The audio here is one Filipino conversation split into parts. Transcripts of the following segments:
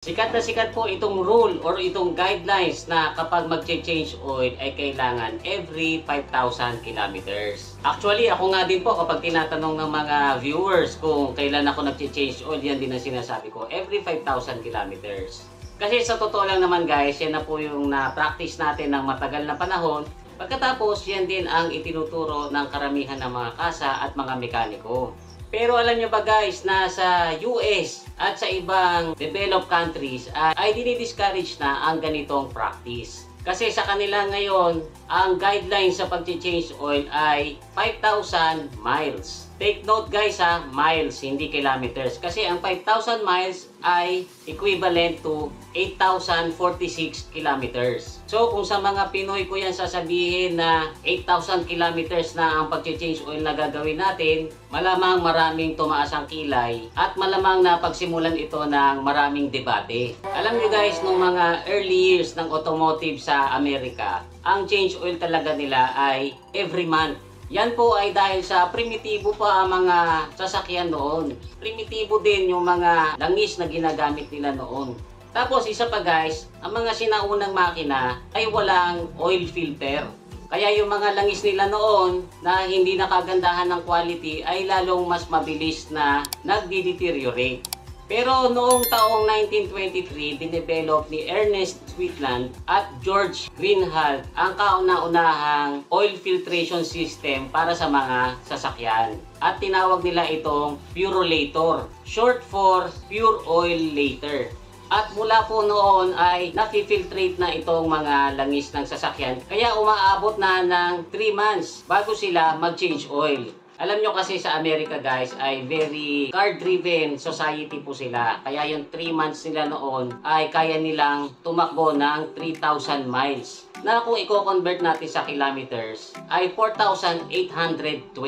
Sikat na sikat po itong rule or itong guidelines na kapag mag-change oil ay kailangan every 5,000 kilometers. Actually, ako nga din po kapag tinatanong ng mga viewers kung kailan ako nag-change oil, yan din ang sinasabi ko, every 5,000 kilometers. Kasi sa totoo lang naman guys, yan na po yung na-practice natin ng matagal na panahon. Pagkatapos, yan din ang itinuturo ng karamihan ng mga kasa at mga mekaniko. Pero alam nyo ba guys, na sa US at sa ibang developed countries ay dinidiscourage na ang ganitong practice. Kasi sa kanila ngayon, ang guideline sa pag-change oil ay 5,000 miles. Take note guys ha, miles, hindi kilometers. Kasi ang 5,000 miles ay equivalent to 8,046 kilometers. So kung sa mga Pinoy ko yan sasabihin na 8,000 kilometers na ang pag-change oil na gagawin natin, malamang maraming tumaas ang kilay at malamang na pagsimulan ito ng maraming debate. Alam nyo guys, nung mga early years ng automotive sa Amerika, ang change oil talaga nila ay every month. Yan po ay dahil sa primitibo pa ang mga sasakyan noon. Primitibo din yung mga langis na ginagamit nila noon. Tapos isa pa guys, ang mga sinaunang makina ay walang oil filter. Kaya yung mga langis nila noon na hindi nakagandahan ng quality ay lalong mas mabilis na nagdi-deteriorate. Pero noong taong 1923, dinevelop ni Ernest Sweetland at George Greenhalgh ang kauna-unahang oil filtration system para sa mga sasakyan. At tinawag nila itong Purolator, short for Pure Oil Later. At mula po noon ay nafi-filtrate na itong mga langis ng sasakyan. Kaya umaabot na ng 3 months bago sila mag-change oil. Alam nyo kasi sa Amerika guys ay very car-driven society po sila. Kaya yung 3 months nila noon ay kaya nilang tumakbo ng 3,000 miles. Na kung i-convert natin sa kilometers ay 4,828.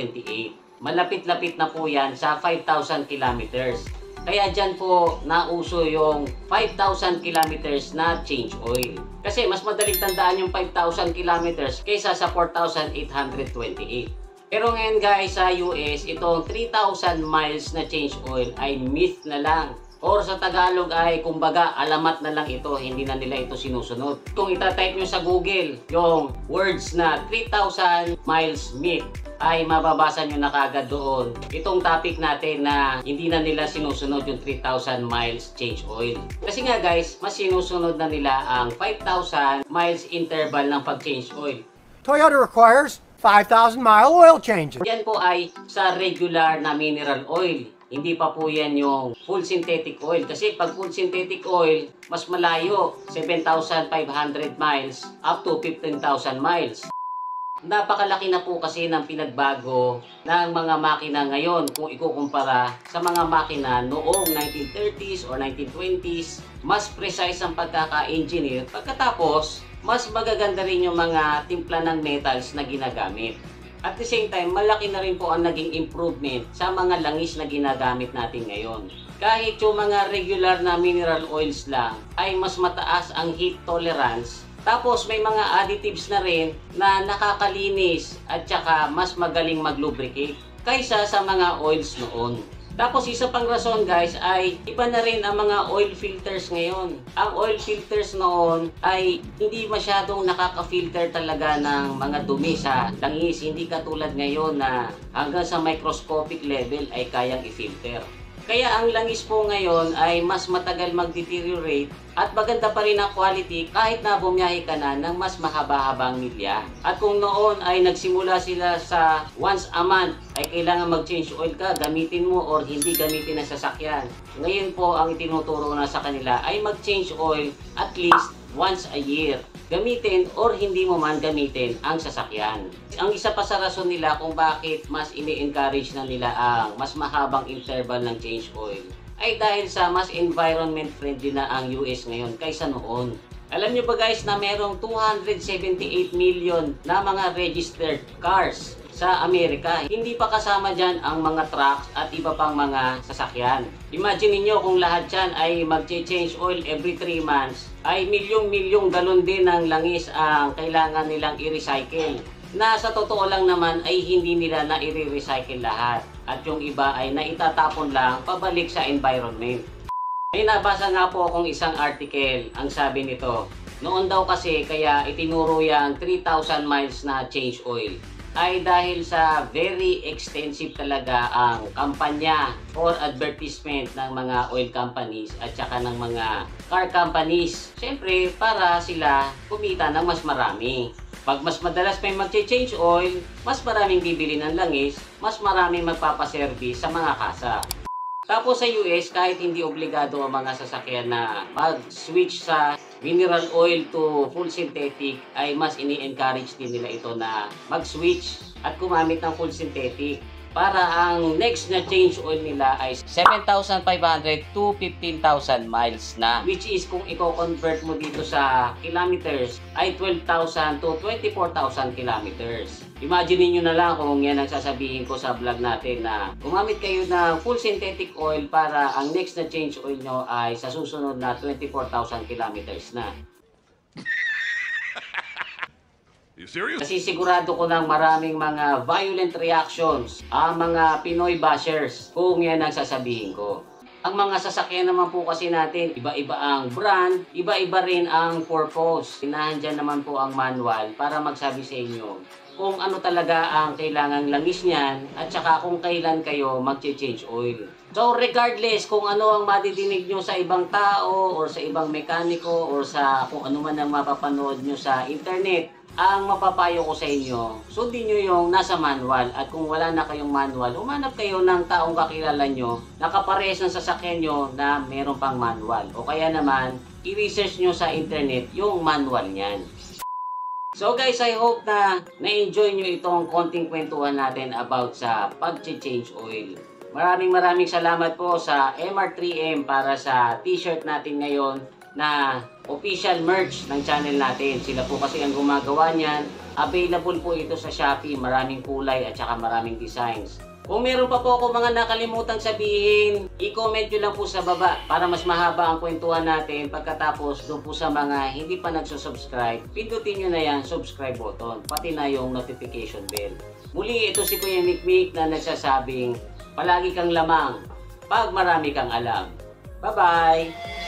Malapit-lapit na po yan sa 5,000 kilometers. Kaya dyan po nauso yung 5,000 kilometers na change oil. Kasi mas madaling tandaan yung 5,000 kilometers kaysa sa 4,828. Pero ngayon guys sa US, itong 3,000 miles na change oil ay myth na lang. Or sa Tagalog ay kumbaga alamat na lang ito, hindi na nila ito sinusunod. Kung itatype nyo sa Google yung words na 3,000 miles myth, ay mababasa nyo na kagad doon itong topic natin na hindi na nila sinusunod yung 3,000 miles change oil. Kasi nga guys, mas sinusunod na nila ang 5,000 miles interval ng pag-change oil. Toyota requires 5,000-mile oil changes. Yan po ay sa regular na mineral oil. Hindi pa po yan yung full synthetic oil. Kasi pag full synthetic oil, mas malayo. 7,500 miles up to 15,000 miles. Napakalaki na po kasi ng pinagbago ng mga makina ngayon kung ikukumpara sa mga makina noong 1930s or 1920s. Mas precise ang pagkaka-engineer. Pagkatapos, mas magaganda rin yung mga timpla ng metals na ginagamit. At the same time, malaki na rin po ang naging improvement sa mga langis na ginagamit natin ngayon. Kahit yung mga regular na mineral oils lang ay mas mataas ang heat tolerance. Tapos may mga additives na rin na nakakalinis at saka mas magaling mag-lubricate kaysa sa mga oils noon. Tapos isa pang rason guys ay iba na rin ang mga oil filters ngayon. Ang oil filters noon ay hindi masyadong nakaka-filter talaga ng mga dumi sa langis. Hindi katulad ngayon na hanggang sa microscopic level ay kayang i-filter. Kaya ang langis po ngayon ay mas matagal mag-deteriorate at maganda pa rin ang quality kahit na bumiyahe ka na ng mas mahaba-habang milya. At kung noon ay nagsimula sila sa once a month ay kailangan mag-change oil ka, gamitin mo or hindi gamitin ang sasakyan. Ngayon po ang itinuturo na sa kanila ay mag-change oil at least once a year. Gamitin or hindi mo man gamitin ang sasakyan. Ang isa pa sa rason nila kung bakit mas ini-encourage na nila ang mas mahabang interval ng change oil ay dahil sa mas environment friendly na ang US ngayon kaysa noon. Alam nyo ba guys na merong 278 million na mga registered cars sa Amerika? Hindi pa kasama dyan ang mga trucks at iba pang mga sasakyan. Imagine niyo kung lahat dyan ay mag-change oil every 3 months, ay milyong-milyong galon din ng langis ang kailangan nilang i-recycle. Na sa totoo lang naman ay hindi nila na i-recycle lahat. At yung iba ay naitatapon lang pabalik sa environment. May nabasa nga po akong isang article, ang sabi nito, noon daw kasi kaya itinuro yung 3,000 miles na change oil ay dahil sa very extensive talaga ang kampanya or advertisement ng mga oil companies at saka ng mga car companies. Siyempre, para sila kumita ng mas marami. Pag mas madalas may mag-change oil, mas maraming bibili ng langis, mas maraming magpapaservice sa mga kasa. Tapos sa US, kahit hindi obligado ang mga sasakyan na mag-switch sa mineral oil to full synthetic, ay mas ini-encourage din nila ito na mag-switch at gumamit ng full synthetic. Para ang next na change oil nila ay 7,500 to 15,000 miles na. Which is kung i-convert mo dito sa kilometers ay 12,000 to 24,000 kilometers. Imagine niyo na lang kung yan ang sasabihin ko sa vlog natin na gumamit kayo ng full synthetic oil para ang next na change oil nyo ay sa susunod na 24,000 kilometers na. You serious? Kasi sigurado ko ng maraming mga violent reactions ang mga Pinoy bashers kung yan ang sasabihin ko. Ang mga sasakyan naman po kasi natin, iba-iba ang brand, iba-iba rin ang purpose. Nandiyan naman po ang manual para magsabi sa inyo kung ano talaga ang kailangang langis niyan at saka kung kailan kayo mag-change oil. So regardless kung ano ang madidinig nyo sa ibang tao or sa ibang mekaniko or sa kung ano man ang mapapanood nyo sa internet, ang mapapayo ko sa inyo, sundin nyo yung nasa manual at kung wala na kayong manual, humanap kayo ng taong kakilala nyo na kapares ng sasakyan nyo na meron pang manual o kaya naman i-research nyo sa internet yung manual niyan. So guys, I hope na na-enjoy nyo itong konting kwentuhan natin about sa pag-change oil. Maraming salamat po sa MR3M para sa t-shirt natin ngayon na official merch ng channel natin. Sila po kasi ang gumagawa niyan. Available po ito sa Shopee. Maraming kulay at saka maraming designs. Kung meron pa po ako mga nakalimutang sabihin, i-comment nyo lang po sa baba para mas mahaba ang kwentuhan natin. Pagkatapos doon po sa mga hindi pa nagsusubscribe, pindutin nyo na yan subscribe button, pati na yung notification bell. Muli, ito si Kuya Mikmik na nagsasabing, palagi kang lamang pag marami kang alam. Bye-bye!